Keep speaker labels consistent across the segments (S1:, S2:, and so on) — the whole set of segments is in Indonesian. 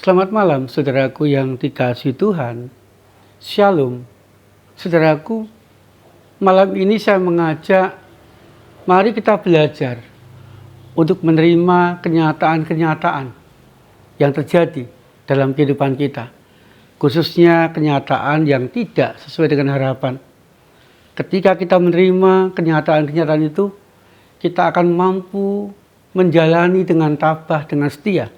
S1: Selamat malam, saudaraku yang dikasihi Tuhan. Shalom. Saudaraku, malam ini saya mengajak, mari kita belajar untuk menerima kenyataan-kenyataan yang terjadi dalam kehidupan kita. Khususnya kenyataan yang tidak sesuai dengan harapan. Ketika kita menerima kenyataan-kenyataan itu, kita akan mampu menjalani dengan tabah, dengan setia.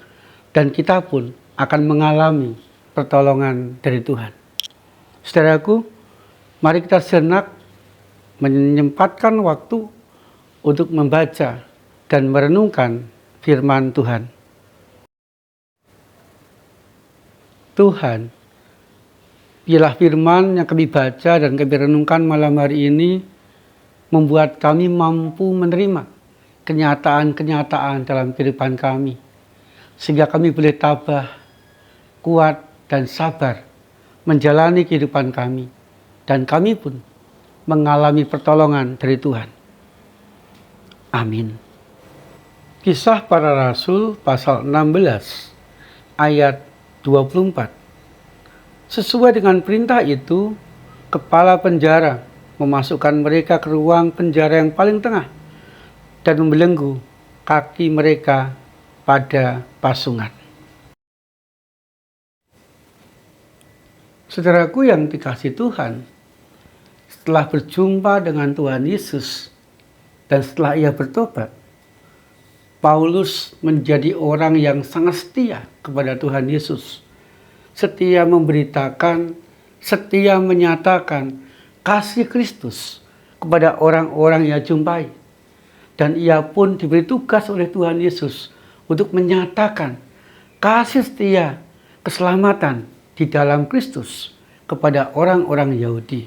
S1: Dan kita pun akan mengalami pertolongan dari Tuhan. Saudaraku, mari kita sejenak menyempatkan waktu untuk membaca dan merenungkan firman Tuhan. Tuhan, biarlah firman yang kami baca dan kami renungkan malam hari ini membuat kami mampu menerima kenyataan-kenyataan dalam kehidupan kami, sehingga kami boleh tabah, kuat, dan sabar menjalani kehidupan kami, dan kami pun mengalami pertolongan dari Tuhan. Amin. Kisah Para Rasul pasal 16 ayat 24. Sesuai dengan perintah itu, kepala penjara memasukkan mereka ke ruang penjara yang paling tengah dan membelenggu kaki mereka pada pasungan. Saudaraku yang dikasihi Tuhan, setelah berjumpa dengan Tuhan Yesus dan setelah ia bertobat, Paulus menjadi orang yang sangat setia kepada Tuhan Yesus. Setia memberitakan, setia menyatakan kasih Kristus kepada orang-orang yang jumpai. Dan ia pun diberi tugas oleh Tuhan Yesus untuk menyatakan kasih setia keselamatan di dalam Kristus kepada orang-orang Yahudi.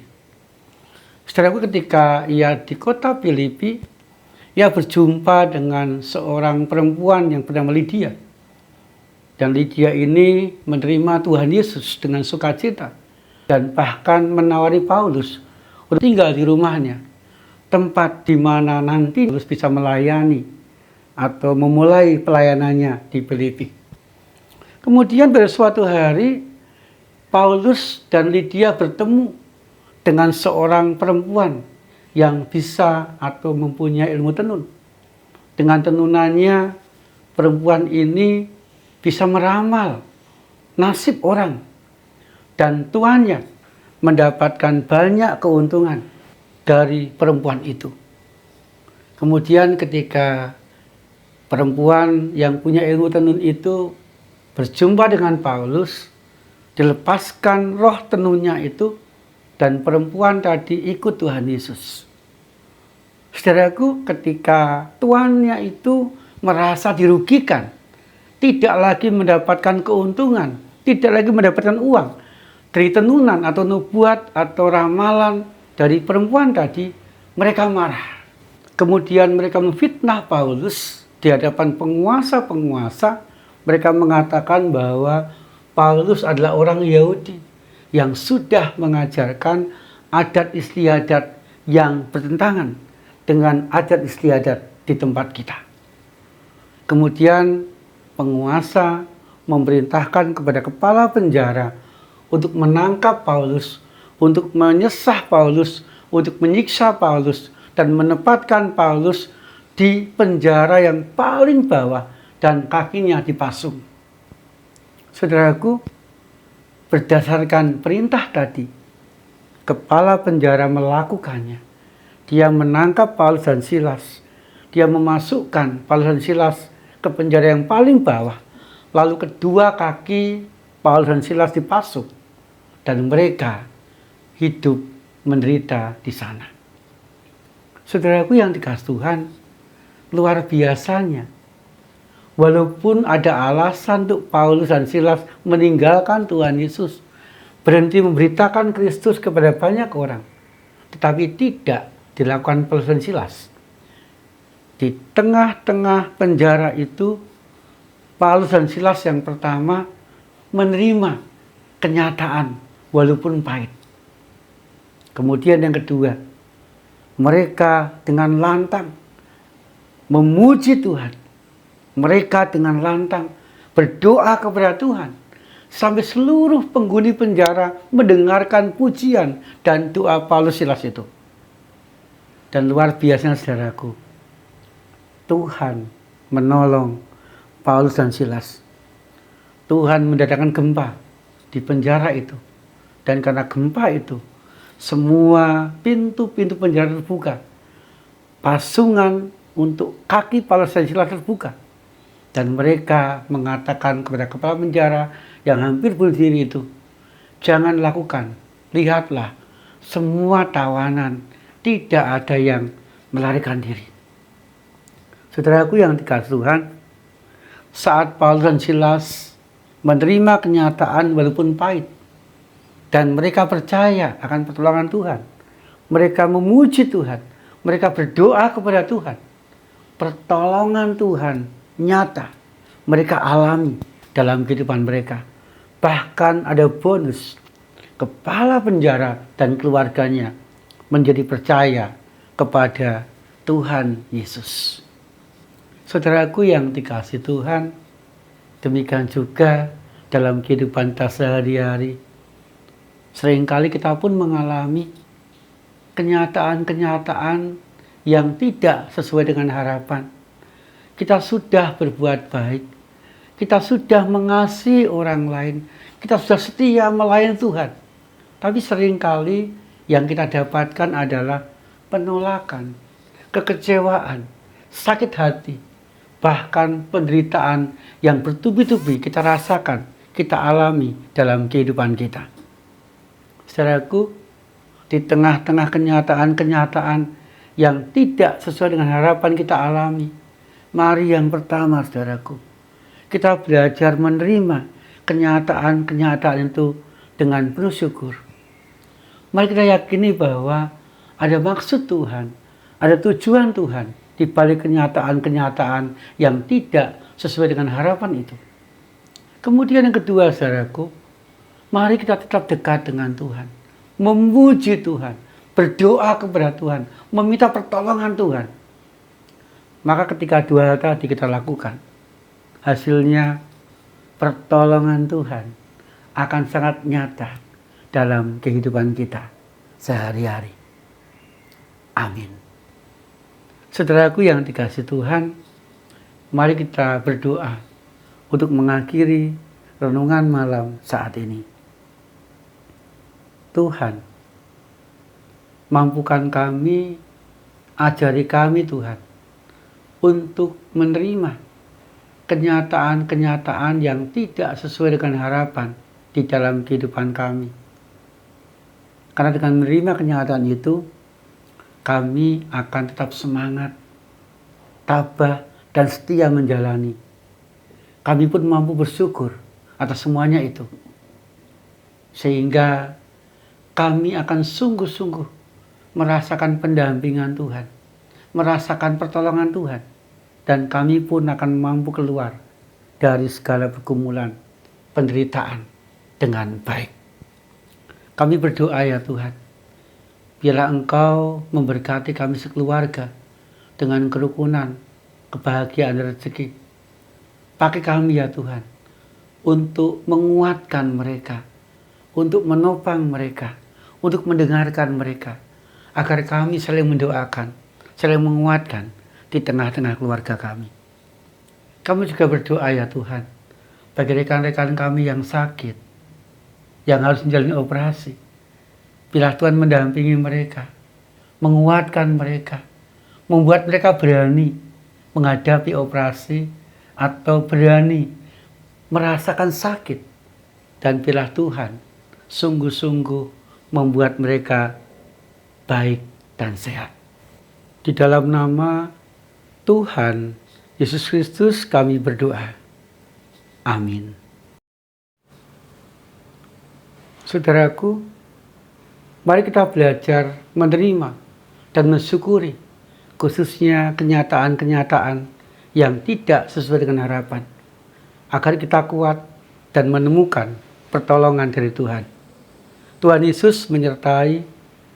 S1: Saudaraku, ketika ia di kota Filipi, ia berjumpa dengan seorang perempuan yang bernama Lydia. Dan Lydia ini menerima Tuhan Yesus dengan sukacita dan bahkan menawari Paulus untuk tinggal di rumahnya, tempat di mana nanti Paulus bisa melayani atau memulai pelayanannya di Filipi. Kemudian pada suatu hari, Paulus dan Lydia bertemu dengan seorang perempuan yang bisa atau mempunyai ilmu tenun. Dengan tenunannya, perempuan ini bisa meramal nasib orang, dan tuannya mendapatkan banyak keuntungan dari perempuan itu. Kemudian ketika perempuan yang punya ilmu tenun itu berjumpa dengan Paulus, dilepaskan roh tenunnya itu, dan perempuan tadi ikut Tuhan Yesus. Saudaraku, ketika tuannya itu merasa dirugikan, tidak lagi mendapatkan keuntungan, tidak lagi mendapatkan uang dari tenunan atau nubuat atau ramalan dari perempuan tadi, mereka marah. Kemudian mereka memfitnah Paulus di hadapan penguasa-penguasa. Mereka mengatakan bahwa Paulus adalah orang Yahudi yang sudah mengajarkan adat istiadat yang bertentangan dengan adat istiadat di tempat kita. Kemudian penguasa memerintahkan kepada kepala penjara untuk menangkap Paulus, untuk menyesah Paulus, untuk menyiksa Paulus, dan menempatkan Paulus di penjara yang paling bawah dan kakinya dipasung. Saudaraku, berdasarkan perintah tadi, kepala penjara melakukannya. Dia menangkap Paulus dan Silas. Dia memasukkan Paulus dan Silas ke penjara yang paling bawah. Lalu kedua kaki Paulus dan Silas dipasung, dan mereka hidup menderita di sana. Saudaraku yang dikasihi Tuhan, luar biasanya, walaupun ada alasan untuk Paulus dan Silas meninggalkan Tuhan Yesus, berhenti memberitakan Kristus kepada banyak orang, tetapi tidak dilakukan Paulus dan Silas. Di tengah-tengah penjara itu, Paulus dan Silas yang pertama menerima kenyataan walaupun pahit. Kemudian yang kedua, mereka dengan lantang memuji Tuhan. Mereka dengan lantang berdoa kepada Tuhan sampai seluruh penghuni penjara mendengarkan pujian dan doa Paulus Silas itu. Dan luar biasanya saudaraku, Tuhan menolong Paulus dan Silas. Tuhan mendatangkan gempa di penjara itu. Dan karena gempa itu, semua pintu-pintu penjara terbuka. Pasungan untuk kaki Paulus dan Silas terbuka. Dan mereka mengatakan kepada kepala penjara yang hampir bunuh diri itu, jangan lakukan, lihatlah, semua tawanan tidak ada yang melarikan diri. Saudaraku yang dikasihi Tuhan, saat Paulus dan Silas menerima kenyataan walaupun pahit, dan mereka percaya akan pertolongan Tuhan, mereka memuji Tuhan, mereka berdoa kepada Tuhan, pertolongan Tuhan nyata mereka alami dalam kehidupan mereka. Bahkan ada bonus, kepala penjara dan keluarganya menjadi percaya kepada Tuhan Yesus. Saudaraku yang dikasihi Tuhan, demikian juga dalam kehidupan kita sehari-hari. Seringkali kita pun mengalami kenyataan-kenyataan yang tidak sesuai dengan harapan. Kita sudah berbuat baik, kita sudah mengasihi orang lain, kita sudah setia melayani Tuhan. Tapi seringkali yang kita dapatkan adalah penolakan, kekecewaan, sakit hati, bahkan penderitaan yang bertubi-tubi kita rasakan, kita alami dalam kehidupan kita. Saudaraku, di tengah-tengah kenyataan-kenyataan yang tidak sesuai dengan harapan kita alami, mari yang pertama saudaraku, kita belajar menerima kenyataan-kenyataan itu dengan penuh syukur. Mari kita yakini bahwa ada maksud Tuhan, ada tujuan Tuhan di balik kenyataan-kenyataan yang tidak sesuai dengan harapan itu. Kemudian yang kedua saudaraku, mari kita tetap dekat dengan Tuhan, memuji Tuhan, berdoa kepada Tuhan, meminta pertolongan Tuhan. Maka ketika dua hal tadi kita lakukan, hasilnya pertolongan Tuhan akan sangat nyata dalam kehidupan kita sehari-hari. Amin. Saudaraku yang dikasihi Tuhan, mari kita berdoa untuk mengakhiri renungan malam saat ini. Tuhan, mampukan kami, ajari kami Tuhan, untuk menerima kenyataan-kenyataan yang tidak sesuai dengan harapan di dalam kehidupan kami. Karena dengan menerima kenyataan itu, kami akan tetap semangat, tabah, dan setia menjalani. Kami pun mampu bersyukur atas semuanya itu. Sehingga kami akan sungguh-sungguh merasakan pendampingan Tuhan, merasakan pertolongan Tuhan, dan kami pun akan mampu keluar dari segala pergumulan, penderitaan dengan baik. Kami berdoa ya Tuhan, biarlah Engkau memberkati kami sekeluarga dengan kerukunan, kebahagiaan rezeki. Pakai kami ya Tuhan, untuk menguatkan mereka, untuk menopang mereka, untuk mendengarkan mereka, agar kami saling mendoakan, saling menguatkan di tengah-tengah keluarga kami. Kami juga berdoa ya Tuhan, bagi rekan-rekan kami yang sakit, yang harus menjalani operasi. Biarlah Tuhan mendampingi mereka, menguatkan mereka, membuat mereka berani menghadapi operasi atau berani merasakan sakit. Dan biarlah Tuhan sungguh-sungguh membuat mereka baik dan sehat. Di dalam nama Tuhan Yesus Kristus kami berdoa. Amin. Saudaraku, mari kita belajar menerima dan mensyukuri khususnya kenyataan-kenyataan yang tidak sesuai dengan harapan, agar kita kuat dan menemukan pertolongan dari Tuhan. Tuhan Yesus menyertai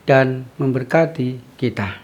S1: dan memberkati kita.